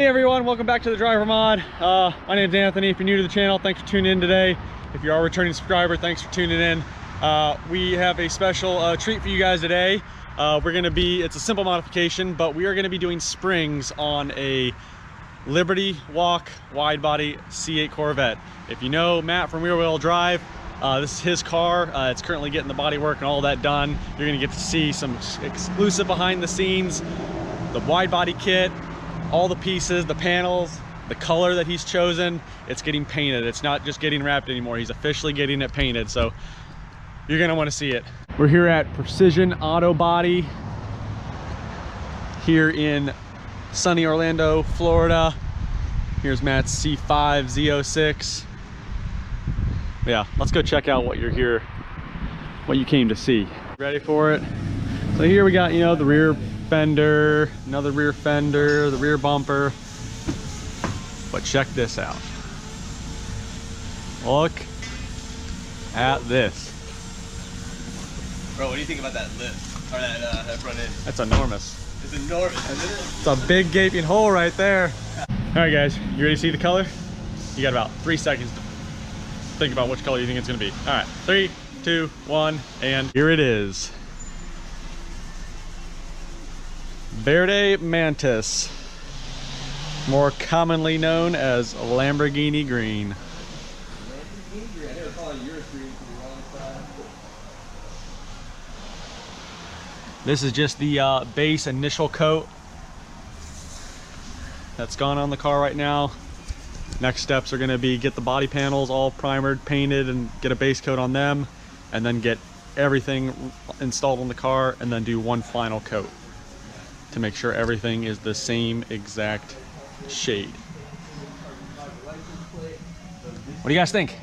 Hey everyone, welcome back to the Driver Mod. My name is Anthony. If you're new to the channel, thanks for tuning in today. If you are a returning subscriber, thanks for tuning in. We have a special treat for you guys today. It's a simple modification, but we are gonna be doing springs on a Liberty Walk wide body C8 Corvette. If you know Matt from RearWheelDrive, this is his car. It's currently getting the body work and all that done. You're gonna get to see some exclusive behind the scenes, the wide body kit, all the pieces, the panels, the color that he's chosen. It's getting painted. It's not just getting wrapped anymore. He's officially getting it painted. So you're gonna wanna see it. We're here at Precision Auto Body here in sunny Orlando, Florida. Here's Matt's C5 Z06. Yeah, let's go check out what you're here, what you came to see. Ready for it? So here we got, you know, the rear fender, another rear fender, the rear bumper. But check this out. Look at this. Bro, what do you think about that lift? Or that front end? That's enormous. It's enormous, isn't it? It's a big gaping hole right there. All right guys, you ready to see the color? You got about 3 seconds to think about which color you think it's gonna be. All right, 3, 2, 1, and here it is. Verde Mantis, more commonly known as Lamborghini Green. This is just the base initial coat that's gone on the car right now. Next steps are going to be get the body panels all primered, painted, and get a base coat on them, and then get everything installed on the car, and then do one final coat to make sure everything is the same exact shade. What do you guys think?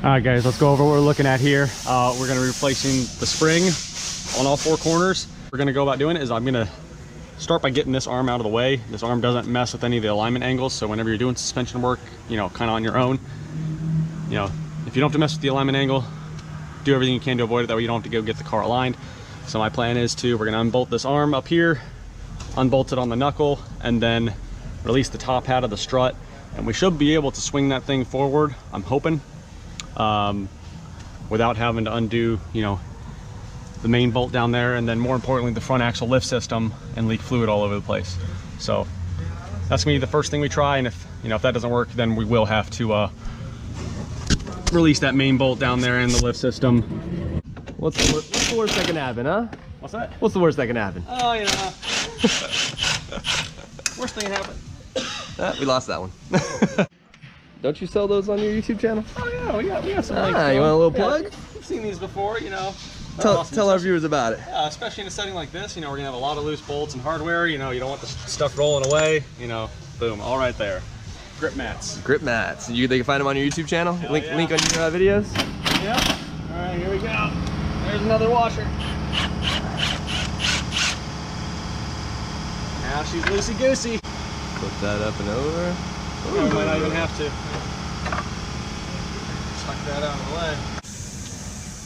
All right guys, let's go over what we're looking at here. We're going to be replacing the spring on all 4 corners. We're going to go about doing it is I'm going to start by getting this arm out of the way. This arm doesn't mess with any of the alignment angles, so whenever you're doing suspension work, you know, kind of on your own, you know, if you don't have to mess with the alignment angle, do everything you can to avoid it. That way you don't have to go get the car aligned. So my plan is we're going to unbolt this arm up here, unbolt it on the knuckle, and then release the top hat of the strut, and we should be able to swing that thing forward, I'm hoping, without having to undo, you know, the main bolt down there, and then more importantly the front axle lift system, and leak fluid all over the place. So that's gonna be the first thing we try, and if that doesn't work, then we will have to release that main bolt down there and the lift system. What's the worst that can happen, huh? What's that? What's the worst that can happen? Oh, you know, worst thing that happened. We lost that one. Don't you sell those on your YouTube channel? Oh yeah, we got some. You want a little plug? Yeah, we've seen these before, you know. Tell our viewers about it. Yeah, especially in a setting like this, you know, we're gonna have a lot of loose bolts and hardware. You know, you don't want the stuff rolling away. You know, boom, all right there. Grip mats. Grip mats. They can find them on your YouTube channel. Link on your videos. Yep. All right, here we go. There's another washer. Now she's loosey-goosey. Flip that up and over. Ooh, might not even have to. Tuck that out of the way.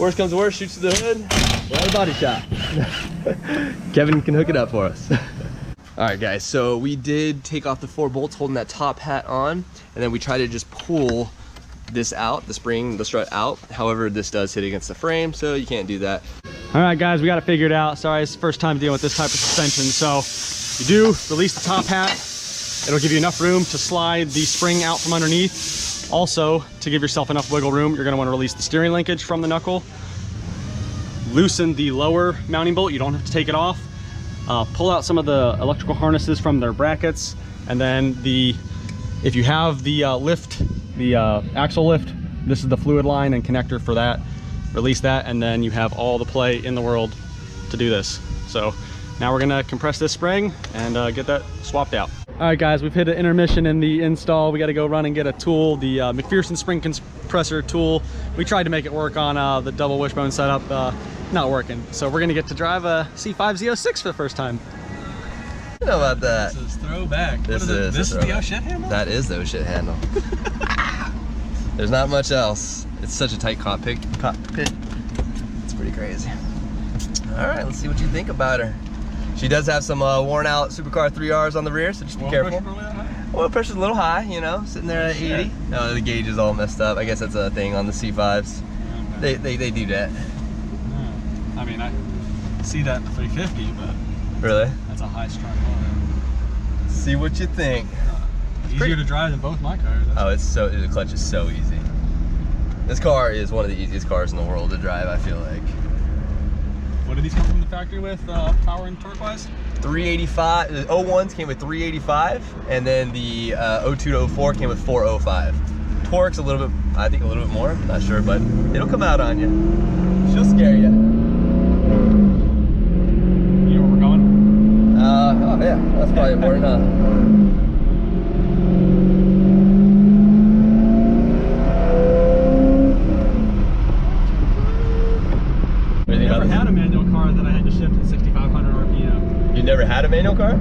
Worst comes to worst, shoots to the hood. We're at a body shop. Kevin can hook it up for us. All right, guys. So we did take off the 4 bolts holding that top hat on, and then we tried to just pull this out, the spring, the strut out. However, this does hit against the frame, so you can't do that. All right, guys, we got it figured out. Sorry, it's the first time dealing with this type of suspension. So you do release the top hat. It'll give you enough room to slide the spring out from underneath. Also, to give yourself enough wiggle room, you're gonna wanna release the steering linkage from the knuckle. Loosen the lower mounting bolt. You don't have to take it off. Pull out some of the electrical harnesses from their brackets. And then if you have the axle lift, this is the fluid line and connector for that. Release that, and then you have all the play in the world to do this. So now we're gonna compress this spring and get that swapped out. All right guys, we've hit an intermission in the install. We gotta go run and get a tool, the McPherson spring compressor tool. We tried to make it work on the double wishbone setup, not working. So we're gonna get to drive a C5 Z06 for the first time. I know about that. This is throwback. This is the oh shit handle? That is the oh shit handle. There's not much else. It's such a tight cockpit. It's pretty crazy. All right, let's see what you think about her. She does have some worn out Supercar 3Rs on the rear, so just be careful. Oil pressure's a little high, you know, sitting there at 80. No, the gauge is all messed up. I guess that's a thing on the C5s. They do that. I mean, I see that in the 350, but really, that's a high strung motor. See what you think. Easier to drive than both my cars. Oh, the clutch is so easy. This car is one of the easiest cars in the world to drive, I feel like. What do these come from the factory with, power and torque wise? 385. The 01s came with 385, and then the 02 to 04 came with 405. Torque's a little bit, I think a little bit more, not sure, but it'll come out on you. She'll scare you. You know where we're going? Oh yeah, that's probably important, huh? I never had a manual car that I had to shift at 6,500 RPM. You never had a manual car?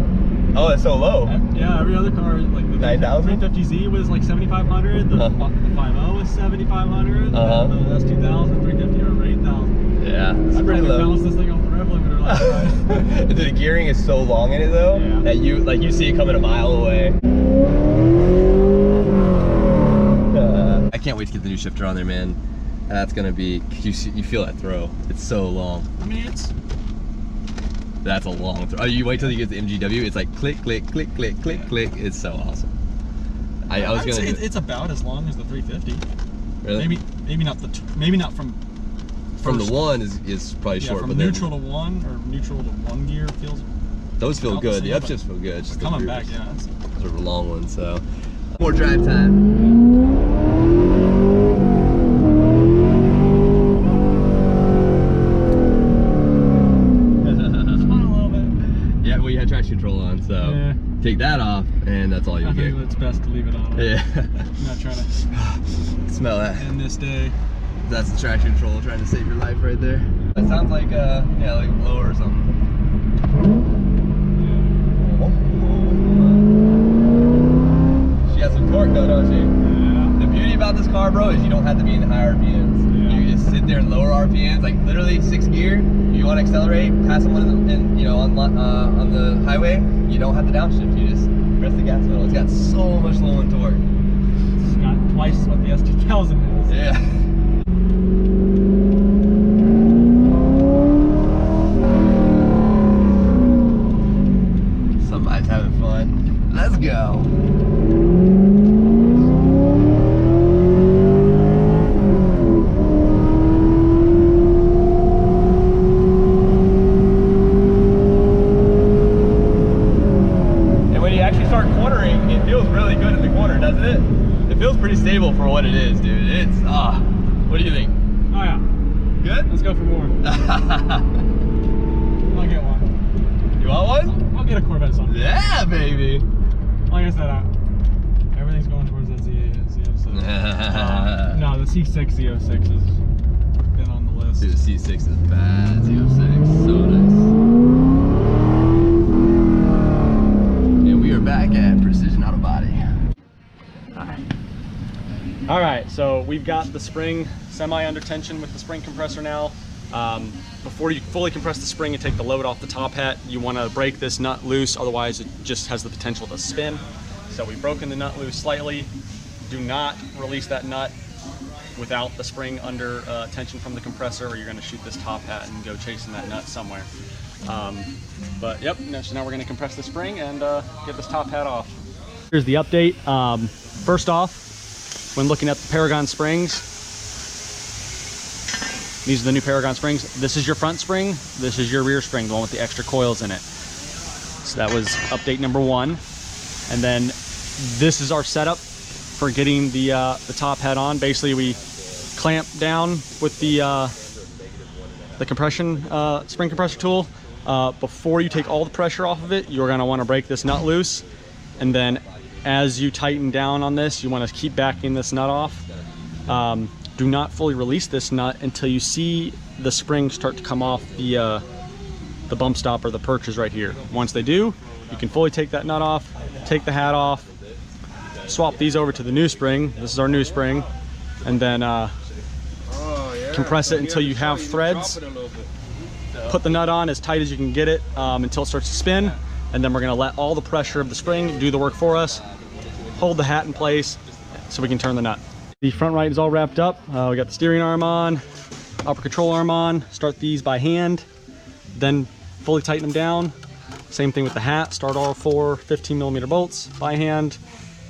Oh, it's so low. Yeah, every other car, like the 9,000? 350Z was like 7,500. The 5.0 was 7,500. The S2000, 350 were 8,000. Yeah, it's I pretty probably low. balanced this thing off the rev limiter last night. The gearing is so long in it though, that you see it coming a mile away. I can't wait to get the new shifter on there, man. That's gonna be, you feel that throw. It's so long. I mean, That's a long throw. Oh, you wait till you get the MGW. It's like click, click, click, click, click, click. It's so awesome. I was gonna. It's about as long as the 350. Really? Maybe not from the one is probably short, from but neutral to one or neutral to one gear feels. Those feel good. The same, upshifts feel good. It's just coming back, yeah. Those are long ones, so more drive time. Traction control on, so take that off and that's all you'll get. I think it's best to leave it on. Yeah. I'm not trying to smell that. end this day. That's the traction control trying to save your life right there. That sounds like yeah, like a blower or something. She has some torque though, don't she? Yeah. The beauty about this car, bro, is you don't have to be in the high RPMs. Yeah. You can just sit there and lower RPMs, like literally 6th gear. You want to accelerate, pass someone in you know, on the highway, you don't have to downshift. You just press the gas pedal. It's got so much low in torque. It's got twice what the S2000 is. Yeah. Somebody's having fun. Let's go. Pretty stable for what it is, dude. It's what do you think? Oh yeah. Good? Let's go for more. I'll get one. You want one? I'll get a Corvette someday. Yeah, baby. Like I said, everything's going towards that Z06. No, the C6 Z06 has been on the list. Dude, the C6 is bad. Z06, so nice. And we are back at Precision Auto Body. All right, so we've got the spring semi under tension with the spring compressor now. Before you fully compress the spring and take the load off the top hat, you want to break this nut loose, otherwise it just has the potential to spin. So we've broken the nut loose slightly. Do not release that nut without the spring under tension from the compressor, or you're going to shoot this top hat and go chasing that nut somewhere. But yep, so now we're going to compress the spring and get this top hat off. Here's the update. First off, when looking at the Paragon springs, these are the new Paragon springs. This is your front spring, this is your rear spring, the one with the extra coils in it. So that was update number 1. And then this is our setup for getting the top hat on. Basically, we clamp down with the compression spring compressor tool. Before you take all the pressure off of it, you're gonna wanna break this nut loose, and then as you tighten down on this, you want to keep backing this nut off. Do not fully release this nut until you see the springs start to come off the bump stop or the perches right here. Once they do, you can fully take that nut off, take the hat off, swap these over to the new spring. This is our new spring, and then compress it until you have threads. put the nut on as tight as you can get it until it starts to spin, and then we're gonna let all the pressure of the spring do the work for us, hold the hat in place so we can turn the nut. The front right is all wrapped up. We got the steering arm on, upper control arm on. Start these by hand, then fully tighten them down. Same thing with the hat. Start all 4 15mm bolts by hand,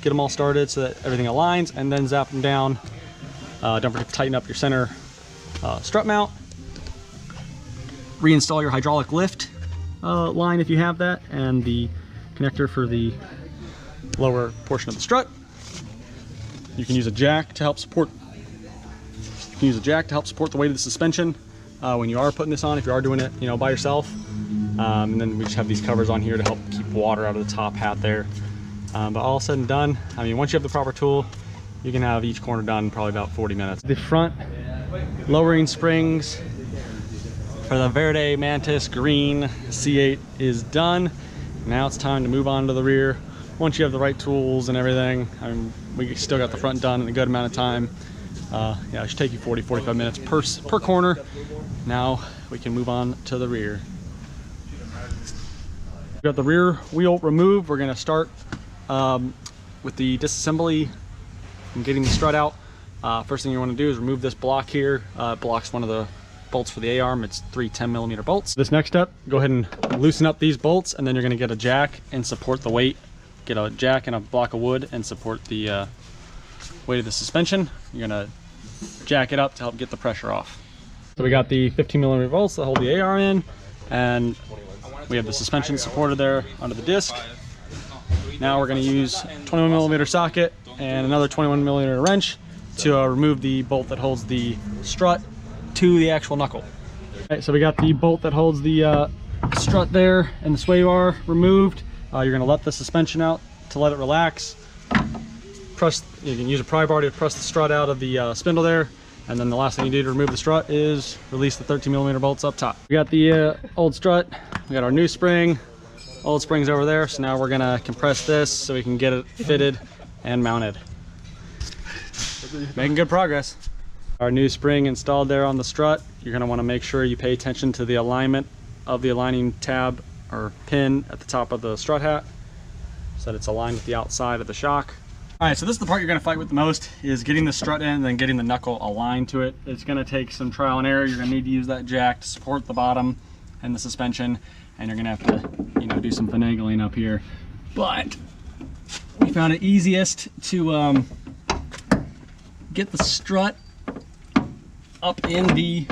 get them all started so that everything aligns, and then zap them down. Don't forget to tighten up your center strut mount. Reinstall your hydraulic lift line if you have that, and the connector for the lower portion of the strut. You can use a jack to help support. You can use a jack to help support the weight of the suspension when you are putting this on. If you are doing it, you know, by yourself. And then we just have these covers on here to help keep water out of the top hat there. But all said and done, I mean, once you have the proper tool, you can have each corner done in probably about 40 minutes. The front lowering springs for the Verde Mantis Green C8 is done. Now it's time to move on to the rear. Once you have the right tools and everything, I mean, we still got the front done in a good amount of time. Yeah, it should take you 40-45 minutes per corner. Now we can move on to the rear. We got the rear wheel removed. We're gonna start with the disassembly and getting the strut out. First thing you want to do is remove this block here. It blocks one of the bolts for the A-arm. It's 3 10mm bolts. This next step, go ahead and loosen up these bolts, and then you're going to get a jack and support the weight. Get a jack and a block of wood and support the weight of the suspension. You're going to jack it up to help get the pressure off. So we got the 15mm bolts that hold the A-arm in, and we have the suspension supported there under the disc. Now we're going to use 21mm socket and another 21mm wrench to remove the bolt that holds the strut to the actual knuckle. Okay, so we got the bolt that holds the strut there and the sway bar removed. You're going to let the suspension out to let it relax. Press. You can use a pry bar to press the strut out of the spindle there, and then the last thing you do to remove the strut is release the 13mm bolts up top. We got the old strut. We got our new spring. Old spring's over there, so now we're going to compress this so we can get it fitted and mounted. Making good progress. Our new spring installed there on the strut. You're going to want to make sure you pay attention to the alignment of the aligning tab or pin at the top of the strut hat so that it's aligned with the outside of the shock. All right, so this is the part you're going to fight with the most, is getting the strut in and then getting the knuckle aligned to it. It's going to take some trial and error. You're going to need to use that jack to support the bottom and the suspension, and you're going to have to, you know, do some finagling up here. But we found it easiest to get the strut up in the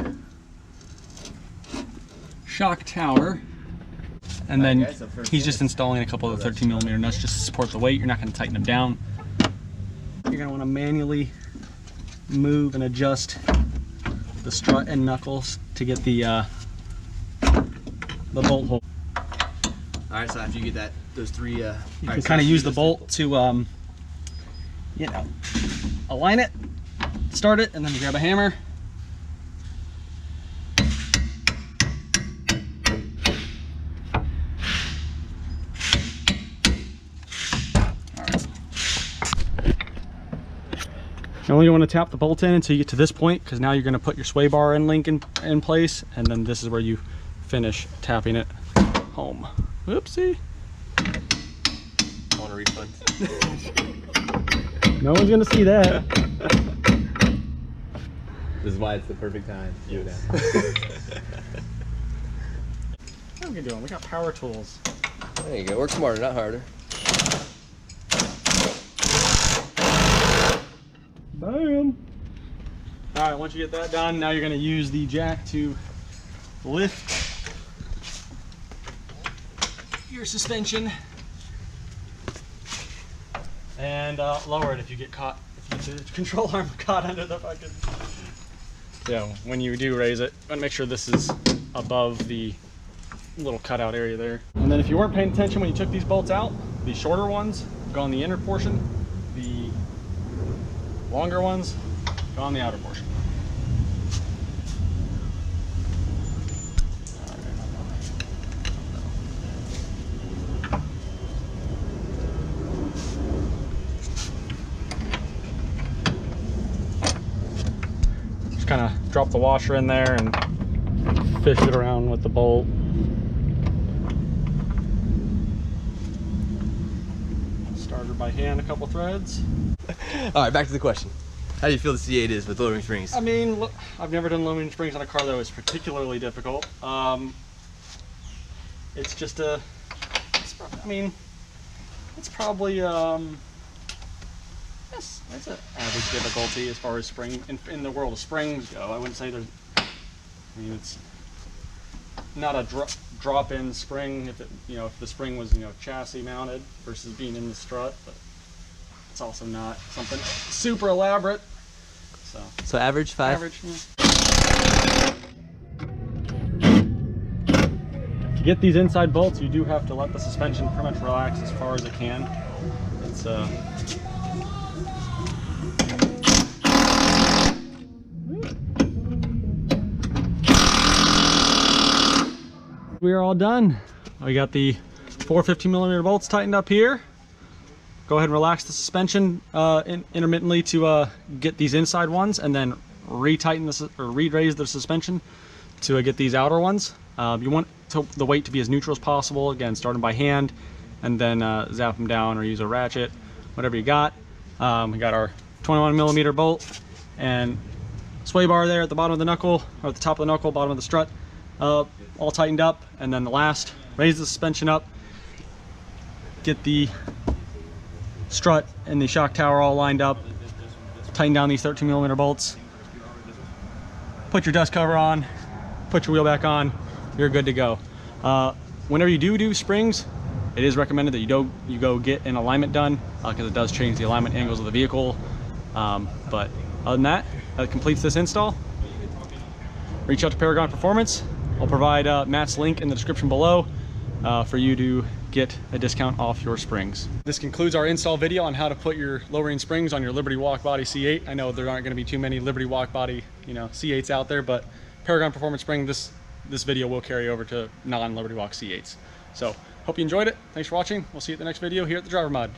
shock tower, and then he's just installing a couple of the 13mm nuts just to support the weight. You're not going to tighten them down. You're going to want to manually move and adjust the strut and knuckles to get the bolt hole. All right, so after you get those three, you can kind of use the bolt to, you know, align it, start it, and then you grab a hammer. You only want to tap the bolt in until you get to this point, because now you're going to put your sway bar and link in place, and then this is where you finish tapping it home. Whoopsie. I want a refund. No one's going to see that. This is why it's the perfect time to do that. What are we doing? We got power tools. There you go. Work smarter, not harder. Bam. All right, once you get that done, now you're going to use the jack to lift your suspension and lower it if you get caught, if you get the control arm caught under the fucking. Yeah, when you do raise it, you want to make sure this is above the little cutout area there. And then if you weren't paying attention when you took these bolts out, the shorter ones go on the inner portion, the longer ones go on the outer portion. Just kind of drop the washer in there and fish it around with the bolt. Started by hand, a couple threads. All right, back to the question. How do you feel the C8 is with lowering springs? I mean, look, I've never done lowering springs on a car that was particularly difficult. It's just a, I mean, it's probably, it's an average difficulty as far as spring, in the world of springs go. I wouldn't say there's, I mean, it's not a drop-in spring if it, you know, if the spring was, you know, chassis mounted versus being in the strut, but it's also not something super elaborate. So average, 5? Average, yeah. To get these inside bolts, you do have to let the suspension pretty much relax as far as it can. It's we are all done. We got the 4 15mm bolts tightened up here. Go ahead and relax the suspension intermittently to get these inside ones, and then re-tighten this or re-raise the suspension to get these outer ones. You want the weight to be as neutral as possible. Again, starting by hand, and then zap them down or use a ratchet, whatever you got. We got our 21mm bolt and sway bar there at the bottom of the knuckle, or at the top of the knuckle, bottom of the strut, all tightened up. And then the last, raise the suspension up, get the strut and the shock tower all lined up, tighten down these 13mm bolts, put your dust cover on, put your wheel back on, you're good to go. Whenever you do springs, it is recommended that you go get an alignment done, because it does change the alignment angles of the vehicle. But other than that, that completes this install. Reach out to Paragon Performance. I'll provide Matt's link in the description below for you to get a discount off your springs. This concludes our install video on how to put your lowering springs on your Liberty Walk Body C8. I know there aren't going to be too many Liberty Walk Body, you know, C8s out there, but Paragon Performance spring, this video will carry over to non-Liberty Walk C8s. So hope you enjoyed it. Thanks for watching. We'll see you at the next video here at the Driver Mod.